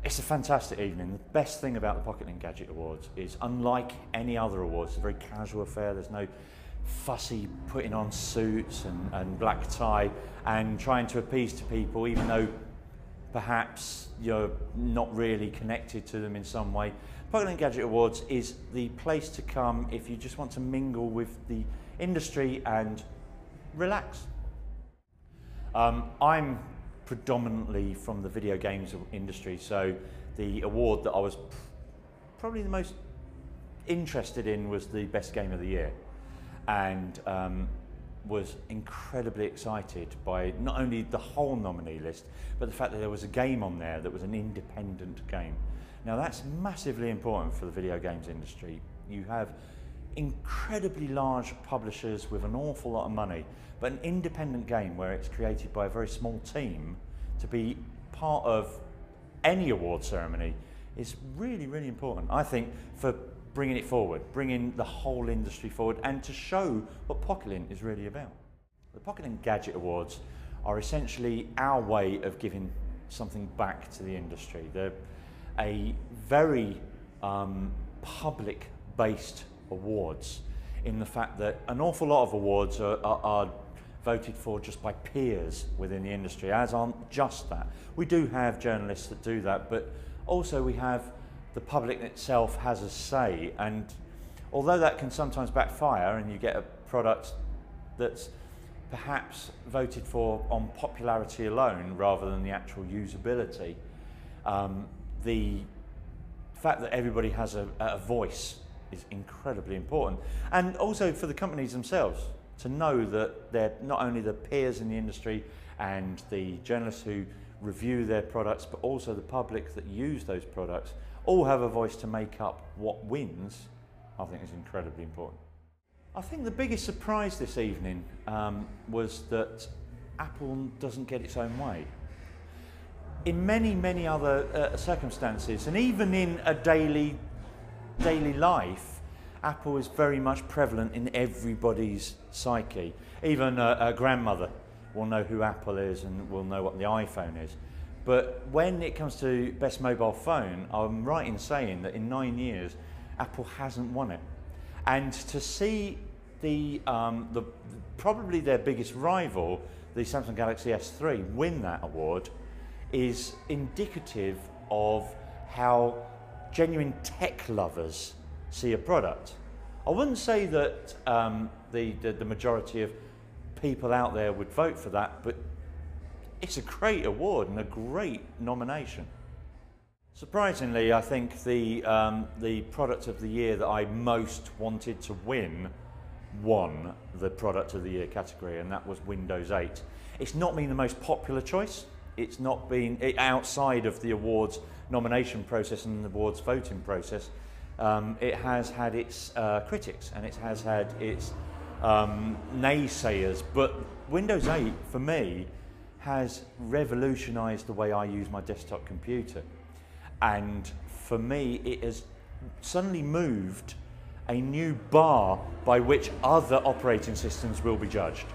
It's a fantastic evening. The best thing about the Pocket-lint Gadget Awards is, unlike any other awards, it's a very casual affair. There's no fussy putting on suits and black tie and trying to appease to people, even though perhaps you're not really connected to them in some way. Pocket-lint Gadget Awards is the place to come if you just want to mingle with the industry and relax. I'm predominantly from the video games industry, so the award that I was probably the most interested in was the best game of the year, and was incredibly excited by not only the whole nominee list, but the fact that there was a game on there that was an independent game. Now that's massively important for the video games industry. You have incredibly large publishers with an awful lot of money, but an independent game where it's created by a very small team to be part of any award ceremony is really, really important, I think, for bringing it forward, bringing the whole industry forward, and to show what Pocket-lint is really about. The Pocket-lint Gadget Awards are essentially our way of giving something back to the industry. They're a very public-based awards, in the fact that an awful lot of awards are voted for just by peers within the industry, as aren't just that. We do have journalists that do that, but also we have the public itself has a say, and although that can sometimes backfire and you get a product that's perhaps voted for on popularity alone rather than the actual usability, the fact that everybody has a voice is incredibly important. And also for the companies themselves to know that they're not only the peers in the industry and the journalists who review their products, but also the public that use those products all have a voice to make up what wins, I think is incredibly important. I think the biggest surprise this evening was that Apple doesn't get its own way. In many, many other circumstances, and even in a daily life, Apple is very much prevalent in everybody's psyche. Even a grandmother will know who Apple is and will know what the iPhone is. But when it comes to best mobile phone, I'm right in saying that in 9 years, Apple hasn't won it. And to see probably their biggest rival, the Samsung Galaxy S3, win that award is indicative of how genuine tech lovers see a product. I wouldn't say that the majority of people out there would vote for that, but it's a great award and a great nomination. Surprisingly, I think the product of the year that I most wanted to win won the product of the year category, and that was Windows 8. It's not been the most popular choice. It's not been outside of the awards nomination process and the awards voting process. It has had its critics and it has had its naysayers, but Windows 8 for me has revolutionized the way I use my desktop computer, and for me it has suddenly moved a new bar by which other operating systems will be judged.